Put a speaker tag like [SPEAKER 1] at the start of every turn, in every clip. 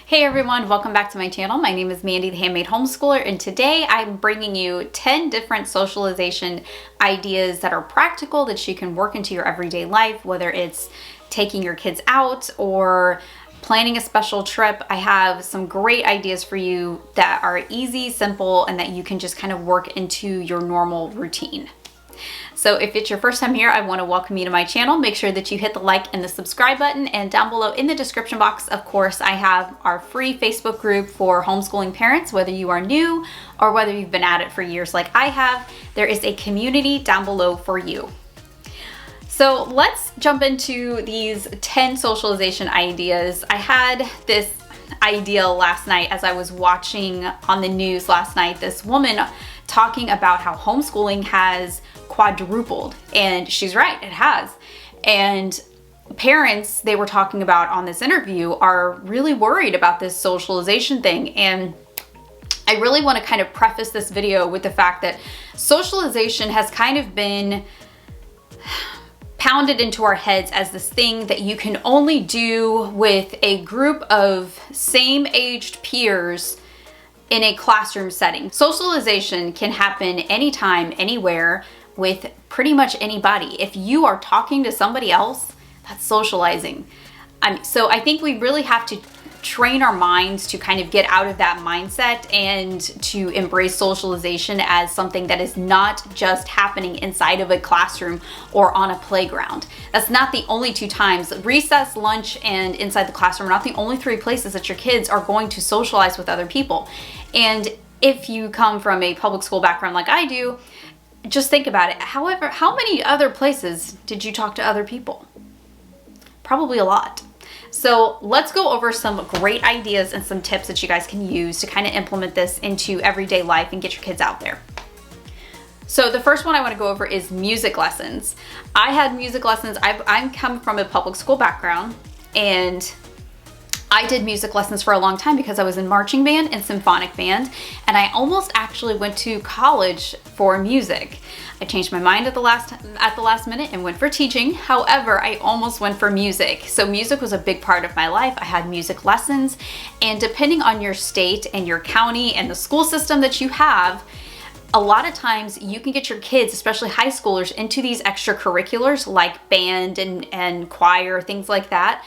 [SPEAKER 1] Hey everyone, welcome back to my channel. My name is Mandy, the Handmade Homeschooler, and today I'm bringing you 10 different socialization ideas that are practical that you can work into your everyday life, whether it's taking your kids out or planning a special trip. I have some great ideas for you that are easy, simple, and that you can just kind of work into your normal routine. So if it's your first time here, I want to welcome you to my channel. Make sure that you hit the like and the subscribe button, and down below in the description box, of course, I have our free Facebook group for homeschooling parents. Whether you are new or whether you've been at it for years like I have, there is a community down below for you. So let's jump into these 10 socialization ideas. I had this idea last night as I was watching on the news last night, this woman talking about how homeschooling has quadrupled, and she's right, it has. And parents they were talking about on this interview are really worried about this socialization thing. And I really want to kind of preface this video with the fact that socialization has kind of been pounded into our heads as this thing that you can only do with a group of same-aged peers in a classroom setting. Socialization can happen anytime, anywhere, with pretty much anybody. If you are talking to somebody else, that's socializing. So I think we really have to train our minds to kind of get out of that mindset and to embrace socialization as something that is not just happening inside of a classroom or on a playground. That's not the only two times. Recess, lunch, and inside the classroom are not the only three places that your kids are going to socialize with other people. And if you come from a public school background like I do, just think about it. However, how many other places did you talk to other people? Probably a lot. So let's go over some great ideas and some tips that you guys can use to kind of implement this into everyday life and get your kids out there. So the first one I want to go over is music lessons. I had music lessons. I'm come from a public school background, and I did music lessons for a long time because I was in marching band and symphonic band, and I almost actually went to college for music. I changed my mind at the last minute and went for teaching. However, I almost went for music. So music was a big part of my life. I had music lessons, and depending on your state and your county and the school system that you have, a lot of times you can get your kids, especially high schoolers, into these extracurriculars like band and choir, things like that.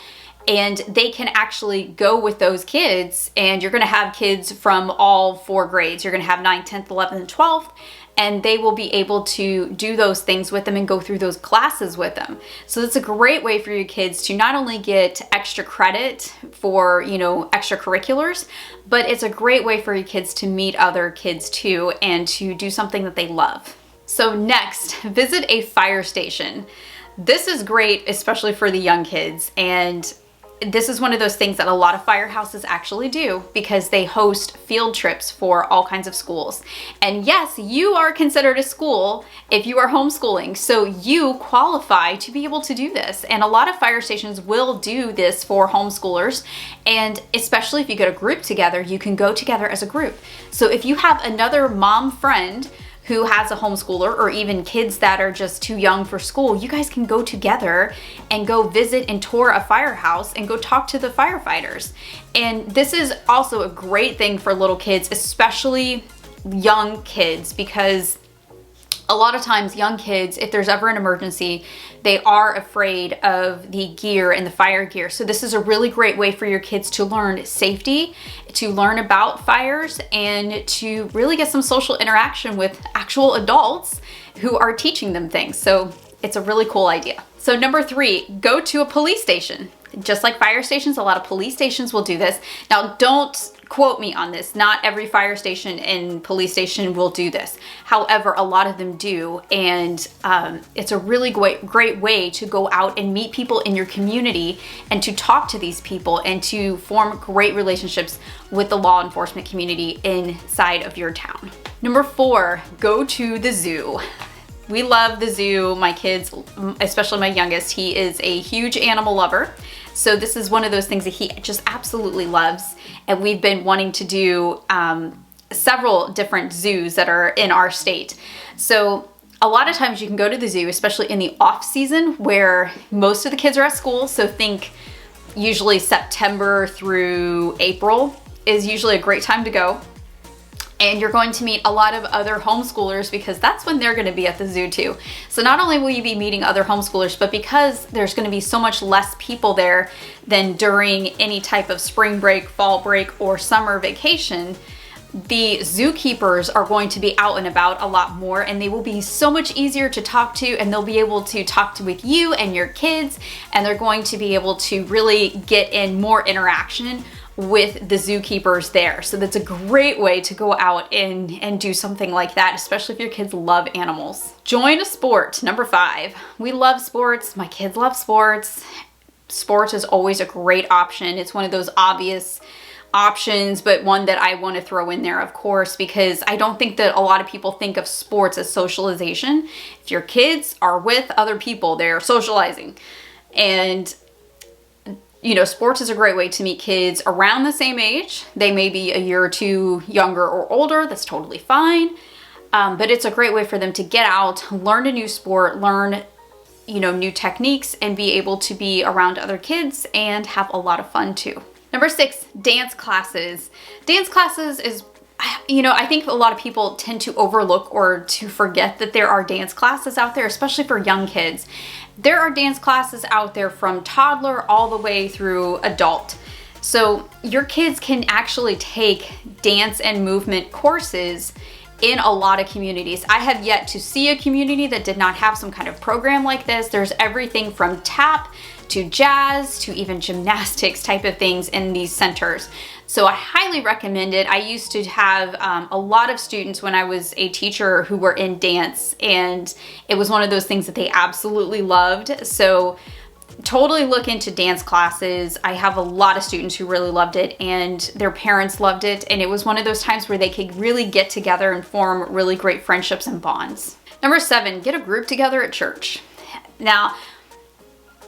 [SPEAKER 1] And they can actually go with those kids, and you're going to have kids from all four grades. You're going to have 9th, 10th, 11th, and 12th, and they will be able to do those things with them and go through those classes with them. So it's a great way for your kids to not only get extra credit for, extracurriculars, but it's a great way for your kids to meet other kids too and to do something that they love. So next, visit a fire station. This is great, especially for the young kids, and this is one of those things that a lot of firehouses actually do because they host field trips for all kinds of schools. And yes, you are considered a school if you are homeschooling, so you qualify to be able to do this. And a lot of fire stations will do this for homeschoolers, and especially if you get a group together, you can go together as a group. So if you have another mom friend who has a homeschooler, or even kids that are just too young for school, you guys can go together and go visit and tour a firehouse and go talk to the firefighters. And this is also a great thing for little kids, especially young kids, because a lot of times young kids, if there's ever an emergency, they are afraid of the gear and the fire gear. So this is a really great way for your kids to learn safety, to learn about fires, and to really get some social interaction with actual adults who are teaching them things. So it's a really cool idea. So number 3, go to a police station. Just like fire stations, a lot of police stations will do this. Now, don't quote me on this. Not every fire station and police station will do this. However, a lot of them do, and it's a really great way to go out and meet people in your community and to talk to these people and to form great relationships with the law enforcement community inside of your town. Number 4, go to the zoo. We love the zoo. My kids, especially my youngest, he is a huge animal lover. So this is one of those things that he just absolutely loves. And we've been wanting to do several different zoos that are in our state. So a lot of times you can go to the zoo, especially in the off season where most of the kids are at school. So think Usually September through April is usually a great time to go. And you're going to meet a lot of other homeschoolers because that's when they're going to be at the zoo too. So not only will you be meeting other homeschoolers, but because there's going to be so much less people there than during any type of spring break, fall break, or summer vacation, the zookeepers are going to be out and about a lot more, and they will be so much easier to talk to, and they'll be able to talk with you and your kids, and they're going to be able to really get in more interaction with the zookeepers there. So that's a great way to go out and do something like that, especially if your kids love animals. Join a sport. Number 5. We love sports. My kids love sports. Sports is always a great option. It's one of those obvious options, but one that I want to throw in there, of course, because I don't think that a lot of people think of sports as socialization. If your kids are with other people, they're socializing. And you know, sports is a great way to meet kids around the same age. They may be a year or two younger or older. That's totally fine. But it's a great way for them to get out, learn a new sport, learn, you know, new techniques, and be able to be around other kids and have a lot of fun too. Number 6, dance classes. Dance classes is, you know, I think a lot of people tend to overlook or to forget that there are dance classes out there, especially for young kids. There are dance classes out there from toddler all the way through adult. So your kids can actually take dance and movement courses in a lot of communities. I have yet to see a community that did not have some kind of program like this. There's everything from tap to jazz to even gymnastics type of things in these centers. So I highly recommend it. I used to have a lot of students when I was a teacher who were in dance, and it was one of those things that they absolutely loved. So totally look into dance classes. I have a lot of students who really loved it, and their parents loved it, and it was one of those times where they could really get together and form really great friendships and bonds. Number 7, get a group together at church. Now,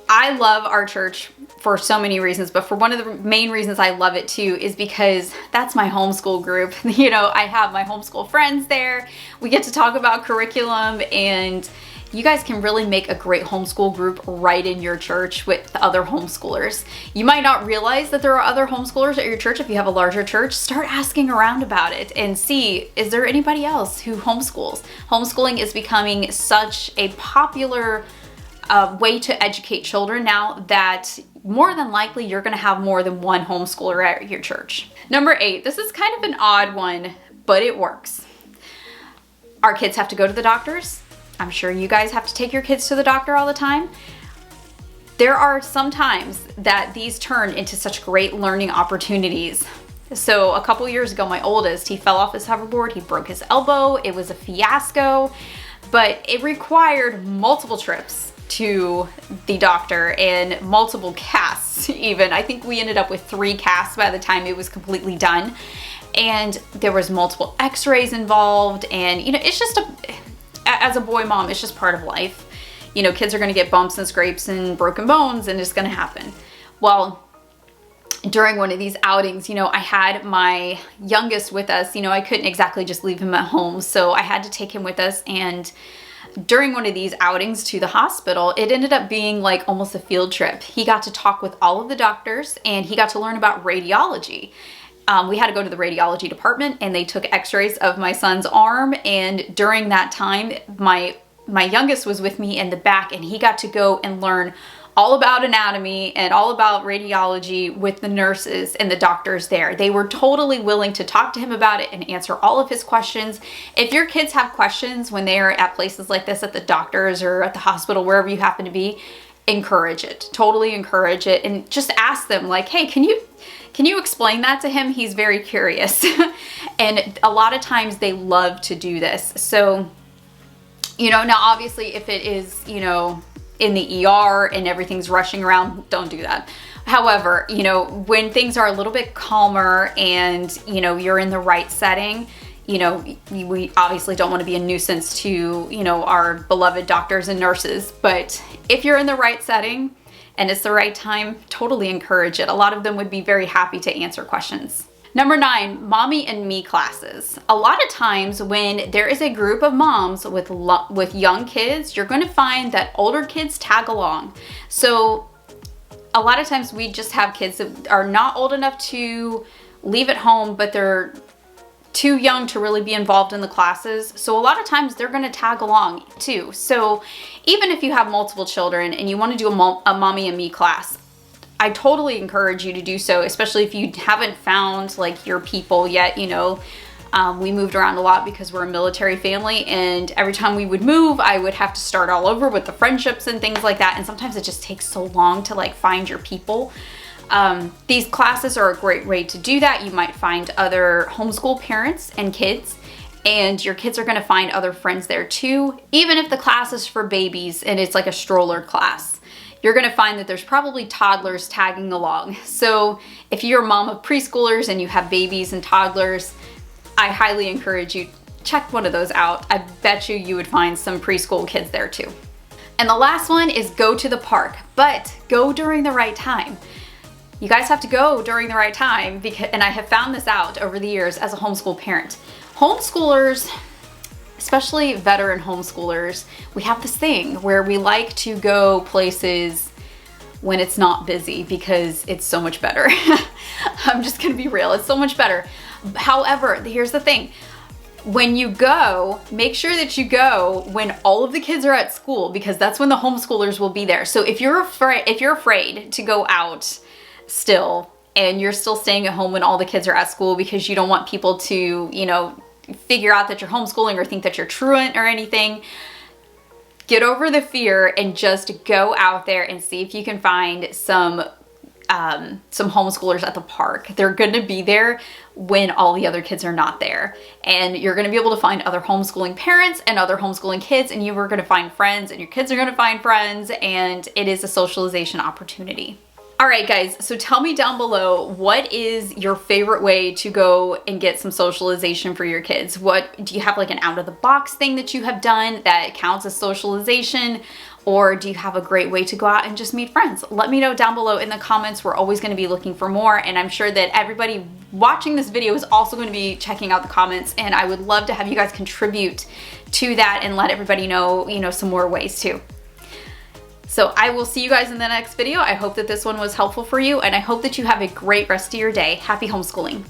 [SPEAKER 1] I love our church for so many reasons, but for one of the main reasons I love it too is because that's my homeschool group. You know, I have my homeschool friends there. We get to talk about curriculum, and you guys can really make a great homeschool group right in your church with the other homeschoolers. You might not realize that there are other homeschoolers at your church. If you have a larger church, start asking around about it and see, is there anybody else who homeschools? Homeschooling is becoming such a popular way to educate children now that more than likely you're going to have more than one homeschooler at your church. Number 8, this is kind of an odd one, but it works. Our kids have to go to the doctors. I'm sure you guys have to take your kids to the doctor all the time. There are some times that these turn into such great learning opportunities. So a couple years ago, my oldest, he fell off his hoverboard, he broke his elbow, it was a fiasco, but it required multiple trips to the doctor and multiple casts even. I think we ended up with 3 casts by the time it was completely done. And there was multiple x-rays involved, and you know, it's just as a boy mom, it's just part of life. You know, kids are gonna get bumps and scrapes and broken bones, and it's gonna happen. Well, during one of these outings, you know, I had my youngest with us. You know, I couldn't exactly just leave him at home, so I had to take him with us. And during one of these outings to the hospital, it ended up being like almost a field trip. He got to talk with all of the doctors, and he got to learn about radiology. We had to go to the radiology department, and they took x-rays of my son's arm. And during that time, my youngest was with me in the back, and he got to go and learn all about anatomy and all about radiology with the nurses and the doctors there. They were totally willing to talk to him about it and answer all of his questions. If your kids have questions when they are at places like this, at the doctors or at the hospital, wherever you happen to be, encourage it. Totally encourage it, and just ask them like, hey, can you explain that to him? He's very curious. And a lot of times they love to do this. So, you know, now obviously if it is, you know, in the ER and everything's rushing around, don't do that. However, you know, when things are a little bit calmer and, you know, you're in the right setting, you know, we obviously don't want to be a nuisance to, you know, our beloved doctors and nurses, but if you're in the right setting and it's the right time, totally encourage it. A lot of them would be very happy to answer questions. Number 9, mommy and me classes. A lot of times when there is a group of moms with young kids, you're going to find that older kids tag along. So a lot of times we just have kids that are not old enough to leave at home, but they're too young to really be involved in the classes. So a lot of times they're gonna tag along too. So even if you have multiple children and you wanna do a mommy and me class, I totally encourage you to do so, especially if you haven't found like your people yet. You know, we moved around a lot because we're a military family, and every time we would move, I would have to start all over with the friendships and things like that. And sometimes it just takes so long to like find your people. These classes are a great way to do that. You might find other homeschool parents and kids, and your kids are gonna find other friends there too. Even if the class is for babies and it's like a stroller class, you're gonna find that there's probably toddlers tagging along. So if you're a mom of preschoolers and you have babies and toddlers, I highly encourage you, check one of those out. I bet you would find some preschool kids there too. And the last one is go to the park, but go during the right time. You guys have to go during the right time, because, and I have found this out over the years as a homeschool parent. Homeschoolers, especially veteran homeschoolers, we have this thing where we like to go places when it's not busy because it's so much better. I'm just gonna be real, it's so much better. However, here's the thing. When you go, make sure that you go when all of the kids are at school, because that's when the homeschoolers will be there. So if you're afraid to go out still, and you're still staying at home when all the kids are at school because you don't want people to, you know, figure out that you're homeschooling or think that you're truant or anything, get over the fear and just go out there and see if you can find some homeschoolers at the park. They're going to be there when all the other kids are not there, and you're going to be able to find other homeschooling parents and other homeschooling kids, and you are going to find friends, and your kids are going to find friends, and it is a socialization opportunity. All right, guys, so tell me down below, what is your favorite way to go and get some socialization for your kids? What do you have, like an out of the box thing that you have done that counts as socialization? Or do you have a great way to go out and just meet friends? Let me know down below in the comments. We're always gonna be looking for more, and I'm sure that everybody watching this video is also gonna be checking out the comments, and I would love to have you guys contribute to that and let everybody know, you know, some more ways too. So I will see you guys in the next video. I hope that this one was helpful for you, and I hope that you have a great rest of your day. Happy homeschooling.